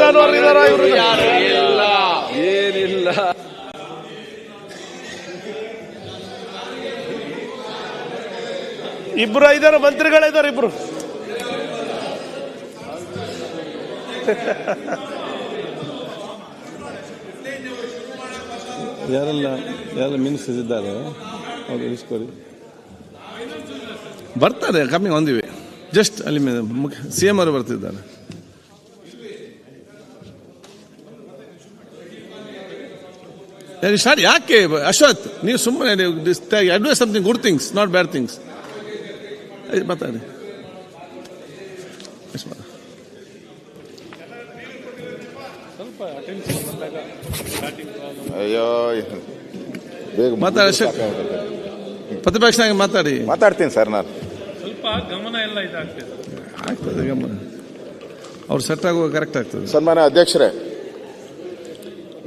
ಅನ್ವರ್ ಇದಾರ ಇವರು ಏನಿಲ್ಲ. ಇಬ್ರು ಇದಾರೆ, ಮಂತ್ರಿಗಳಿದ್ದಾರೆ ಇಬ್ರು. ಯಾರೆಲ್ಲ ಮಿನಿಸ್ಟರ್ಸ್ ಇದ್ದಾರೆ ಅವರು ಇಸ್ಕೊಳ್ಳಿ. ಬರ್ತಾರೆ, ಕಮ್ಮಿ ಹೊಂದಿವೆ. ಜಸ್ಟ್ ಅಲ್ಲಿ ಸಿಎಂ ಅವರು ಬರ್ತಿದ್ದಾರೆ. ಸರ್ ಯಾಕೆ ಅಶ್ವಥ್ ನೀವು ಸುಮ್ಮನೆ advise something good things, not bad things. ಮಾತಾಡಿ. ಅಯ್ಯೋ ಮಾತಾಡಿ ಅಶೋಕ್, ಪ್ರತಿಪಕ್ಷ ಮಾತಾಡ್ತೀನಿ ಸರ್. ನಾನು ಸ್ವಲ್ಪ ಗಮನ ಎಲ್ಲ ಆಗ್ತದೆ, ಗಮನ ಅವ್ರು ಸೆಟ್ ಆಗುವ ಕರೆಕ್ಟ್ ಆಗ್ತದೆ. ಸನ್ಮಾನ್ಯ ಅಧ್ಯಕ್ಷರೇ,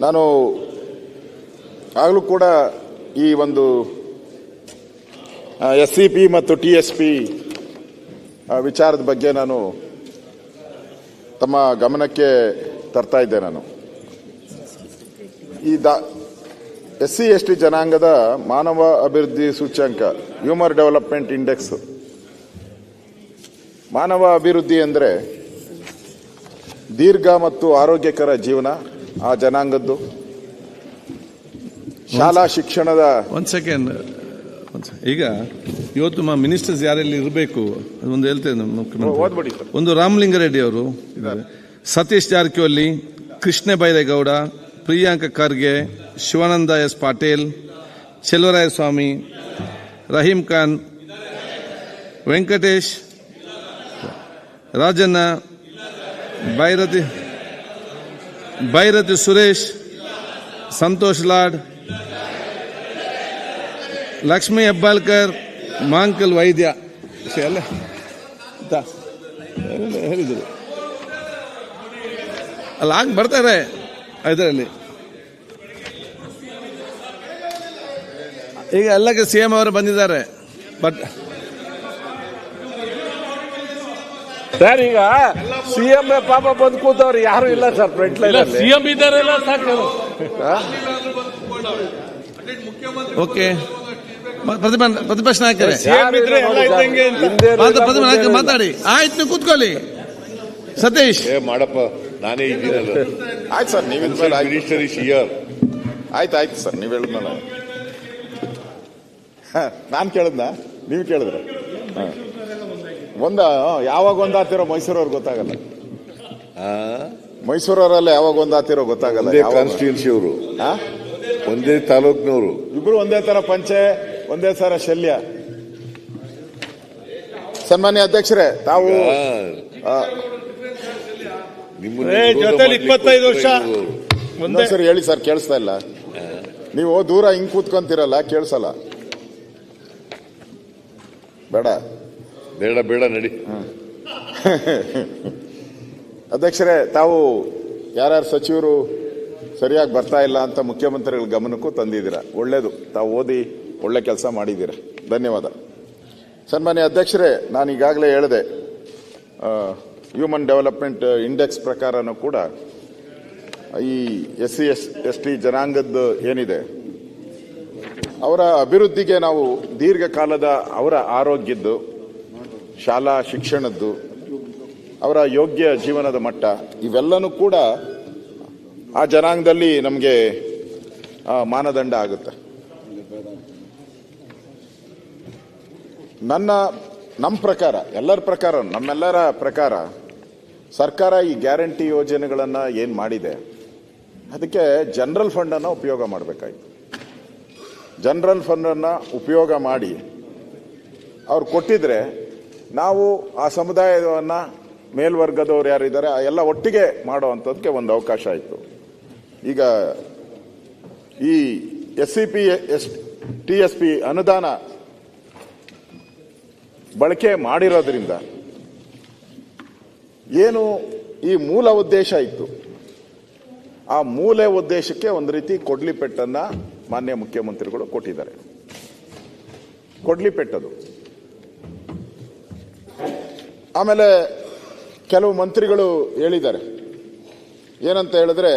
ನಾನು ಆಗಲೂ ಕೂಡ ಈ ಒಂದು SCP ಮತ್ತು TSP ವಿಚಾರದ ಬಗ್ಗೆ ನಾನು ತಮ್ಮ ಗಮನಕ್ಕೆ ತರ್ತಾ ಇದ್ದೆ. ನಾನು ಈ SC/ST ಜನಾಂಗದ ಮಾನವ ಅಭಿವೃದ್ಧಿ ಸೂಚ್ಯಂಕ, ಹ್ಯೂಮನ್ ಡೆವಲಪ್ಮೆಂಟ್ ಇಂಡೆಕ್ಸ್, ಮಾನವ ಅಭಿವೃದ್ಧಿ ಅಂದರೆ ದೀರ್ಘ ಮತ್ತು ಆರೋಗ್ಯಕರ ಜೀವನ ಆ ಜನಾಂಗದ್ದು, ಶಾಲಾ ಶಿಕ್ಷಣದ. ಒಂದ್ ಸೆಕೆಂಡ್, ಈಗ ಇವತ್ತು ಮಿನಿಸ್ಟರ್ಸ್ ಯಾರೆಲ್ಲಿ ಇರಬೇಕು ಒಂದು ಹೇಳ್ತೇನೆ. ಓದ್ಬಿಡಿ ಸರ್. ಒಂದು ರಾಮಲಿಂಗಾರೆಡ್ಡಿ ಅವರು, ಸತೀಶ್ ಜಾರಕಿಹೊಳಿ, ಕೃಷ್ಣ ಬೈರೇಗೌಡ, ಪ್ರಿಯಾಂಕ ಖರ್ಗೆ, ಶಿವಾನಂದ ಎಸ್ ಪಾಟೀಲ್, ಚೆಲುವರಾಯಸ್ವಾಮಿ, ರಹೀಂ ಖಾನ್, ವೆಂಕಟೇಶ್, ರಾಜಣ್ಣ, ಬೈರತಿ ಸುರೇಶ್, ಸಂತೋಷ್ ಲಾಡ್, ಲಕ್ಷ್ಮೀ ಹೆಬ್ಬಾಳ್ಕರ್, ಮಾಂಕಲ್ ವೈದ್ಯ ಎಲ್ಲ ಹೇಳಿದರು. ಅಲ್ಲ ಆಗಿ ಬರ್ತಾರೆ ಇದರಲ್ಲಿ. ಈಗ ಎಲ್ಲಕ್ಕೆ CM ಅವರು ಬಂದಿದ್ದಾರೆ. ಬಟ್ ಸರ್ ಈಗ CM ಪಾಪ ಬಂದು ಕೂತವ್ರು ಯಾರು ಇಲ್ಲ ಸರ್ ಫ್ರಂಟ್ ಲೈನ್. CM ಇದಾರೆಲ್ಲ ಸಾಕು. ಓಕೆ, ಪ್ರತಿಪಕ್ಷ ನಾಯಕರೇ ಮಾತಾಡಿ. ಆಯ್ತು, ನೀವು ಕೂತ್ಕೊಳ್ಳಿ. ಸತೀಶ್ ಮಾಡಪ್ಪ, ನಾನೇ ಇದ್ದೀನಲ್ಲ. ಆಯ್ತು ಸರ್, ನೀವು ಮಿನಿಸ್ಟರ್ ಇಸ್ ಹಿಯರ್. ಆಯ್ತು ಸರ್, ನೀವು ಹೇಳಿದ್ಮೇಲೆ ನಾನು ಕೇಳಿದ್ನ, ನೀವು ಕೇಳಿದ್ರೆ ಯಾವಾಗ ಒಂದಾತಿರೋ ಮೈಸೂರವ್ರು ಗೊತ್ತಾಗಲ್ಲ. ಮೈಸೂರವರೆಲ್ಲ ಯಾವಾಗ ಒಂದಾತಿರೋ ಗೊತ್ತಾಗಲ್ಲ. ಕಾನ್ಸ್ಟಿಟ್ಯೂನ್ಸಿ ಅವರು, ಒಂದೇ ತಾಲೂಕಿನವರು, ಇಬ್ರು ಒಂದೇ ತರ ಪಂಚೆ, ಒಂದೇ ತರ ಶಲ್ಯ. ಸನ್ಮಾನ್ಯ ಅಧ್ಯಕ್ಷರೇ, ತಾವು ಜೊತೆಲಿ 25 ವರ್ಷ ಸರ್ ಹೇಳಿ ಸರ್, ಕೇಳಿಸ್ತಾ ಇಲ್ಲ. ನೀವು ದೂರ ಹಿಂಗ್ ಕೂತ್ಕೊಂತೀರಲ್ಲ, ಕೇಳಿಸಲ್ಲ. ಬೇಡ ಬೇಡ ಬೇಡ ನಡಿ. ಅಧ್ಯಕ್ಷರೇ, ತಾವು ಯಾರ್ಯಾರು ಸಚಿವರು ಸರಿಯಾಗಿ ಬರ್ತಾ ಇಲ್ಲ ಅಂತ ಮುಖ್ಯಮಂತ್ರಿಗಳ ಗಮನಕ್ಕೂ ತಂದಿದ್ದೀರಾ. ಒಳ್ಳೇದು, ತಾವು ಓದಿ ಒಳ್ಳೆ ಕೆಲಸ ಮಾಡಿದ್ದೀರಾ, ಧನ್ಯವಾದ. ಸನ್ಮಾನ್ಯ ಅಧ್ಯಕ್ಷರೇ, ನಾನು ಈಗಾಗಲೇ ಹೇಳಿದೆ, ಹ್ಯೂಮನ್ ಡೆವಲಪ್ಮೆಂಟ್ ಇಂಡೆಕ್ಸ್ ಪ್ರಕಾರನೂ ಕೂಡ ಈ SC/ST ಜನಾಂಗದ್ದು ಏನಿದೆ ಅವರ ಅಭಿವೃದ್ಧಿಗೆ ನಾವು ದೀರ್ಘಕಾಲದ ಅವರ ಆರೋಗ್ಯದ್ದು, ಶಾಲಾ ಶಿಕ್ಷಣದ್ದು, ಅವರ ಯೋಗ್ಯ ಜೀವನದ ಮಟ್ಟ, ಇವೆಲ್ಲನೂ ಕೂಡ ಆ ಜನಾಂಗದಲ್ಲಿ ನಮಗೆ ಮಾನದಂಡ ಆಗುತ್ತೆ. ನಮ್ಮ ಪ್ರಕಾರ, ನಮ್ಮೆಲ್ಲರ ಪ್ರಕಾರ ಸರ್ಕಾರ ಈ ಗ್ಯಾರಂಟಿ ಯೋಜನೆಗಳನ್ನು ಏನು ಮಾಡಿದೆ ಅದಕ್ಕೆ ಜನರಲ್ ಫಂಡನ್ನು ಉಪಯೋಗ ಮಾಡಬೇಕಾಯ್ತು. ಜನರಲ್ ಫಂಡನ್ನು ಉಪಯೋಗ ಮಾಡಿ ಅವ್ರು ಕೊಟ್ಟಿದ್ರೆ ನಾವು ಆ ಸಮುದಾಯವನ್ನು ಮೇಲ್ವರ್ಗದವ್ರು ಯಾರಿದ್ದಾರೆ ಎಲ್ಲ ಒಟ್ಟಿಗೆ ಮಾಡುವಂಥದ್ದಕ್ಕೆ ಒಂದು ಅವಕಾಶ ಆಯಿತು. ಈಗ ಈ SCP TSP ಅನುದಾನ ಬಳಕೆ ಮಾಡಿರೋದ್ರಿಂದ ಏನು ಈ ಮೂಲ ಉದ್ದೇಶ ಇತ್ತು, ಆ ಮೂಲ ಉದ್ದೇಶಕ್ಕೆ ಒಂದು ರೀತಿ ಕೊಡ್ಲಿ ಪೆಟ್ಟನ್ನ ಮಾನ್ಯ ಮುಖ್ಯಮಂತ್ರಿಗಳು ಕೊಟ್ಟಿದ್ದಾರೆ. ಕೊಡ್ಲಿ ಪೆಟ್ಟದು. ಆಮೇಲೆ ಕೆಲವು ಮಂತ್ರಿಗಳು ಹೇಳಿದ್ದಾರೆ, ಏನಂತ ಹೇಳಿದ್ರೆ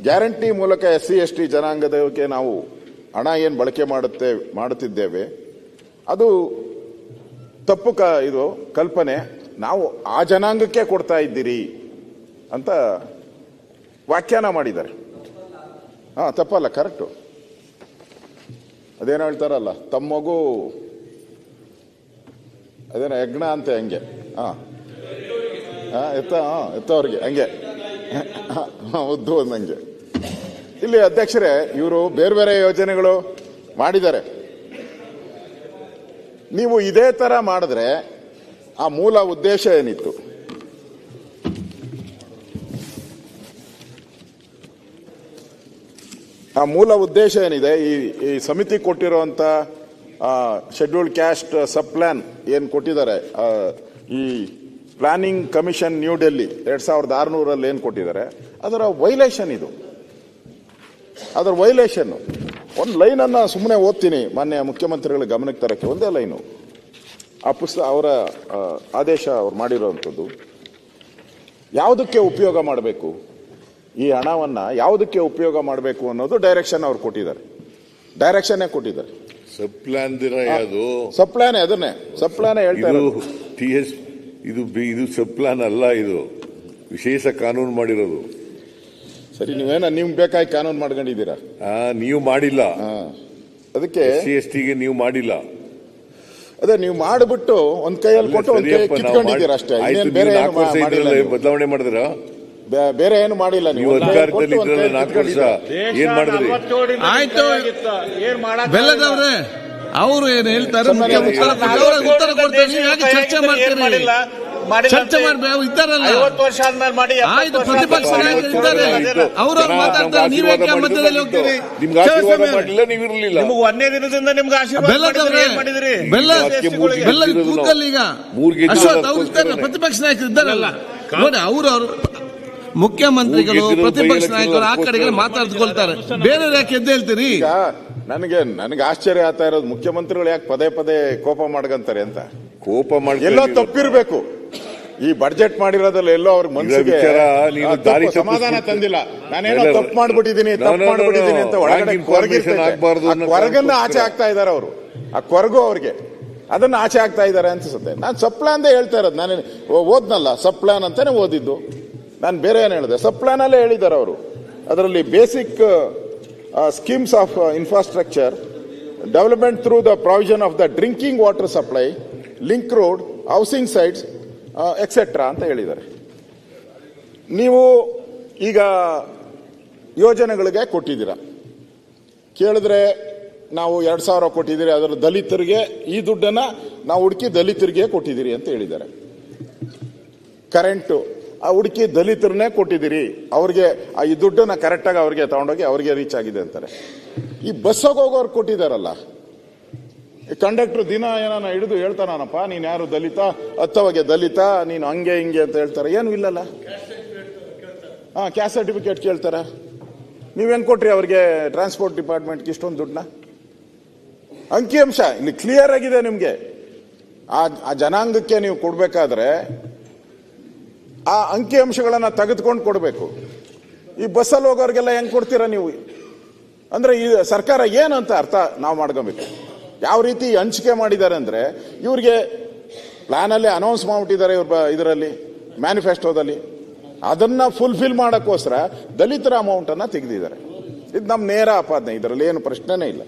ಗ್ಯಾರಂಟಿ ಮೂಲಕ SC/ST ಜನಾಂಗದಕ್ಕೆ ನಾವು ಹಣ ಏನು ಬಳಕೆ ಮಾಡುತ್ತಿದ್ದೇವೆ ಅದು ತಪ್ಪು ಇದು ಕಲ್ಪನೆ, ನಾವು ಆ ಜನಾಂಗಕ್ಕೆ ಕೊಡ್ತಾ ಇದ್ದೀರಿ ಅಂತ ವ್ಯಾಖ್ಯಾನ ಮಾಡಿದ್ದಾರೆ. ತಪ್ಪಲ್ಲ, ಕರೆಕ್ಟು. ಅದೇನೋ ಹೇಳ್ತಾರಲ್ಲ, ತಮ್ಮ ಮಗು ಅದೇನೋ ಯಜ್ಞ ಅಂತ ಹಂಗೆ ಎತ್ತವ್ರಿಗೆ ಹಂಗೆ ಉದ್ದು ಅಂದಂಗೆ. ಇಲ್ಲಿ ಅಧ್ಯಕ್ಷರೇ, ಇವರು ಬೇರೆ ಬೇರೆ ಯೋಜನೆಗಳು ಮಾಡಿದ್ದಾರೆ. ನೀವು ಇದೇ ತರ ಮಾಡಿದ್ರೆ ಆ ಮೂಲ ಉದ್ದೇಶ ಏನಿತ್ತು? ಆ ಮೂಲ ಉದ್ದೇಶ ಏನಿದೆ, ಈ ಸಮಿತಿ ಕೊಟ್ಟಿರುವಂತ ಶೆಡ್ಯೂಲ್ಡ್ ಕ್ಯಾಸ್ಟ್ ಸಬ್ ಪ್ಲಾನ್ ಏನು ಕೊಟ್ಟಿದ್ದಾರೆ, ಈ ಪ್ಲಾನಿಂಗ್ ಕಮಿಷನ್ ನ್ಯೂ ಡೆಲ್ಲಿ 2600 ಏನು ಕೊಟ್ಟಿದ್ದಾರೆ, ಅದರ ವೈಲೇಷನ್ ಇದು. ಅದರ ವೈಲೇಷನ್. ಒಂದು ಲೈನನ್ನು ಸುಮ್ಮನೆ ಓದ್ತೀನಿ, ಮಾನ್ಯ ಮುಖ್ಯಮಂತ್ರಿಗಳ ಗಮನಕ್ಕೆ ತರಕ್ಕೆ. ಒಂದೇ ಲೈನು ಆ ಪುಸ್ತಕ, ಅವರ ಆದೇಶ ಅವ್ರು ಮಾಡಿರೋವಂಥದ್ದು. ಯಾವುದಕ್ಕೆ ಉಪಯೋಗ ಮಾಡಬೇಕು, ಈ ಹಣವನ್ನು ಯಾವುದಕ್ಕೆ ಉಪಯೋಗ ಮಾಡಬೇಕು ಅನ್ನೋದು ಡೈರೆಕ್ಷನ್ ಅವ್ರು ಕೊಟ್ಟಿದ್ದಾರೆ. ಡೈರೆಕ್ಷನ್ನೇ ಕೊಟ್ಟಿದ್ದಾರೆ. ಸಬ್ ಪ್ಲಾನ್ ಅದು ಸಬ್ ಪ್ಲಾನ್, ಅದನ್ನೇ ಸಬ್ ಪ್ಲಾನ್ ಹೇಳ್ತಾರೆ. ಇದು ಸಬ್ ಪ್ಲಾನ್ ಅಲ್ಲ, ಇದು ವಿಶೇಷ ಕಾನೂನು ಮಾಡಿರೋದು. ಸರಿ, ನಿಮ್ಗೆ ಬೇಕಾಗಿ ಕಾನೂನು ಮಾಡ್ಕೊಂಡಿದ್ದೀರಾ? ನೀವು ಮಾಡಿಲ್ಲ, ಅದಕ್ಕೆ SC/ST ಗೆ ನೀವು ಮಾಡಿಲ್ಲ. ಅದೇ ನೀವು ಮಾಡಿಬಿಟ್ಟು ಒಂದ್ ಕೈಯಲ್ಲಿ ಕೊಟ್ಟು ಒಂದ್ ಕೈ ಕಿತ್ಕೊಂಡಿದ್ದೀರಾ ಅಷ್ಟೇ. ಬೇರೆ ಬದಲಾವಣೆ ಮಾಡಿದ್ರ? ಬೇರೆ ಏನು ಮಾಡಿಲ್ಲ. ನೀವು ಅಧಿಕಾರದಲ್ಲಿ ಇದ್ರಲ್ಲ 4 ವರ್ಷ, ಏನ್ ಮಾಡಿದ್ರಿ? ಆಯ್ತು ಬೆಲ್ಲದವ್ರೆ, ಅವರು ಏನ್ ಹೇಳ್ತಾರೆ ಉತ್ತರ ಕೊಡ್ತಾರೆ. ನೀವು ಯಾಕೆ ಚರ್ಚೆ ಮಾಡ್ತೀರಿ? ಚರ್ಚೆ ಮಾಡ್ಬೇಕು, ಇದ್ದಾರಲ್ಲ. 50 ವರ್ಷ ಆದ್ಮೇಲೆ ಮಾಡಿ. ಆಯ್ತು, ಪ್ರತಿಪಕ್ಷ ನಾಯಕರು ಇದ್ದಾರೆ, ಅವ್ರವ್ರು ಮಾತಾಡ್ತಾರೆ, ನೀವ್ ಯಾಕೆ ಮಧ್ಯದಲ್ಲಿ ಹೋಗ್ತೀರಿ? ನಿಮ್ಗೆ ಆಶೀರ್ವಾದ ಮಾಡಲಿಲ್ಲ, ನೀವು ಇರಲಿಲ್ಲ. ನಿಮ್ಗೆ 1ನೇ ದಿನದಿಂದ ನಿಮ್ಗೆ ಬೆಲ್ಲದವ್ರೆ, ಬೆಲ್ಲದ ಕೂತಲ್ಲಿ ಈಗ ಅಶ್ವಥ್ ಅವ್ರು ಇದ್ದಾರೆ, ಪ್ರತಿಪಕ್ಷ ನಾಯಕರು ಇದ್ದಾರಲ್ಲ ನೋಡಿ, ಅವ್ರವ್ರು ಮುಖ್ಯಮಂತ್ರಿಗಳು ಪ್ರತಿಪಕ್ಷ ನಾಯಕರು ಆ ಕಡೆಗೆ ಮಾತಾಡ್ಕೊಳ್ತಾರೆ, ಬೇರೆ ಯಾಕೆ ಎದ್ದು ಹೇಳ್ತೀರಿ? ನನಗೆ ಆಶ್ಚರ್ಯ ಆಗ್ತಾ ಇರೋದು, ಮುಖ್ಯಮಂತ್ರಿಗಳು ಯಾಕೆ ಪದೇ ಪದೇ ಕೋಪ ಮಾಡ್ಕೊಂತಾರೆ ಅಂತ. ಕೋಪ ಮಾಡಿ ಎಲ್ಲೋ ತಪ್ಪಿರ್ಬೇಕು. ಈ ಬಡ್ಜೆಟ್ ಮಾಡಿರೋದ್ರಲ್ಲಿ ಎಲ್ಲೋ ಅವ್ರಿಗೆ ಮನಸ್ಸಿಗೆ ಸಮಾಧಾನ ತಂದಿಲ್ಲ. ನಾನೇನೋ ತಪ್ಪು ಮಾಡ್ಬಿಟ್ಟಿದ್ದೀನಿ ಅಂತ ಒಳಗಡೆ ಕೊರಗನ್ನ ಆಚೆ ಆಗ್ತಾ ಇದಾರೆ ಅವರು. ಆ ಕೊರಗು ಅವ್ರಿಗೆ ಅದನ್ನ ಆಚೆ ಆಗ್ತಾ ಇದ್ದಾರೆ ಅನ್ಸುತ್ತೆ. ನಾನು ಸಬ್ ಪ್ಲಾನ್ ಹೇಳ್ತಾ ಇರೋದು, ನಾನು ಓದ್ನಲ್ಲ ಸಬ್ ಪ್ಲಾನ್ ಅಂತಾನೆ ಓದಿದ್ದು. ನಾನು ಬೇರೆ ಏನು ಹೇಳಿದೆ, ಸಬ್ ಪ್ಲಾನ್ ಅಲ್ಲೇ ಹೇಳಿದ್ದಾರೆ ಅವರು. ಅದರಲ್ಲಿ basic schemes of infrastructure development through the provision of the drinking water supply, link road, housing sites etcetera ಅಂತ ಹೇಳಿದ್ದಾರೆ. ನೀವು ಈಗ ಯೋಜನೆಗಳಿಗೆ ಕೊಟ್ಟಿದ್ದೀರಾ, ಕೇಳಿದ್ರೆ ನಾವು 2000 ಕೊಟ್ಟಿದ್ದೀರಿ, ಅದರ ದಲಿತರಿಗೆ ಈ ದುಡ್ಡನ್ನ ನಾವು ಹುಡುಕಿ ದಲಿತರಿಗೆ ಕೊಟ್ಟಿದ್ದೀರಿ ಅಂತ ಹೇಳಿದ್ದಾರೆ. ಕರೆಂಟು ಆ ಹುಡುಕಿ ದಲಿತರನ್ನೇ ಕೊಟ್ಟಿದ್ದೀರಿ, ಅವ್ರಿಗೆ ಈ ದುಡ್ಡನ್ನ ಕರೆಕ್ಟಾಗಿ ಅವ್ರಿಗೆ ತಗೊಂಡೋಗಿ ಅವ್ರಿಗೆ ರೀಚ್ ಆಗಿದೆ ಅಂತಾರೆ. ಈ ಬಸ್ಸಾಗ ಹೋಗೋರು ಕೊಟ್ಟಿದ್ದಾರಲ್ಲ, ಕಂಡಕ್ಟರ್ ದಿನ ಏನಾನ ಹಿಡಿದು ಹೇಳ್ತಾನಪ್ಪ, ನೀನ್ ಯಾರು ದಲಿತ, ಹತ್ತವಗೆ ದಲಿತ, ನೀನು ಹಂಗೆ ಹಿಂಗೆ ಅಂತ ಹೇಳ್ತಾರೆ. ಏನು ಇಲ್ಲಲ್ಲ, ಕ್ಯಾಸ್ಟ್ ಸರ್ಟಿಫಿಕೇಟ್ ಕೇಳ್ತಾರ. ನೀವೇನ್ ಕೊಟ್ರಿ ಅವ್ರಿಗೆ ಟ್ರಾನ್ಸ್ಪೋರ್ಟ್ ಡಿಪಾರ್ಟ್ಮೆಂಟ್ಗೆ ಇಷ್ಟೊಂದು ದುಡ್ಡನ್ನ? ಅಂಕಿಅಂಶ ಇಲ್ಲಿ ಕ್ಲಿಯರ್ ಆಗಿದೆ ನಿಮ್ಗೆ. ಆ ಜನಾಂಗಕ್ಕೆ ನೀವು ಕೊಡ್ಬೇಕಾದ್ರೆ ಆ ಅಂಕಿಅಂಶಗಳನ್ನ ತೆಗೆದುಕೊಂಡು ಕೊಡಬೇಕು. ಈ ಬಸ್ಸಲ್ಲಿ ಹೋಗೋರಿಗೆಲ್ಲ ಹೆಂಗ್ ಕೊಡ್ತೀರಾ ನೀವು? ಅಂದ್ರೆ ಈ ಸರ್ಕಾರ ಏನಂತ ಅರ್ಥ ನಾವು ಮಾಡ್ಕೊಬೇಕು. ಯಾವ ರೀತಿ ಹಂಚಿಕೆ ಮಾಡಿದ್ದಾರೆ ಅಂದ್ರೆ, ಇವ್ರಿಗೆ ಪ್ಲಾನ್ ಅಲ್ಲಿ ಅನೌನ್ಸ್ ಮಾಡ್ಬಿಟ್ಟಿದ್ದಾರೆ ಇವ್ರ ಇದರಲ್ಲಿ ಮ್ಯಾನಿಫೆಸ್ಟೋದಲ್ಲಿ, ಅದನ್ನ ಫುಲ್ಫಿಲ್ ಮಾಡಕ್ಕೋಸ್ಕರ ದಲಿತರ ಅಮೌಂಟ್ ಅನ್ನ ತೆಗೆದಿದ್ದಾರೆ. ಇದು ನಮ್ಮ ನೇರ ಆಪಾದನೆ, ಇದರಲ್ಲಿ ಏನು ಪ್ರಶ್ನೆನೇ ಇಲ್ಲ.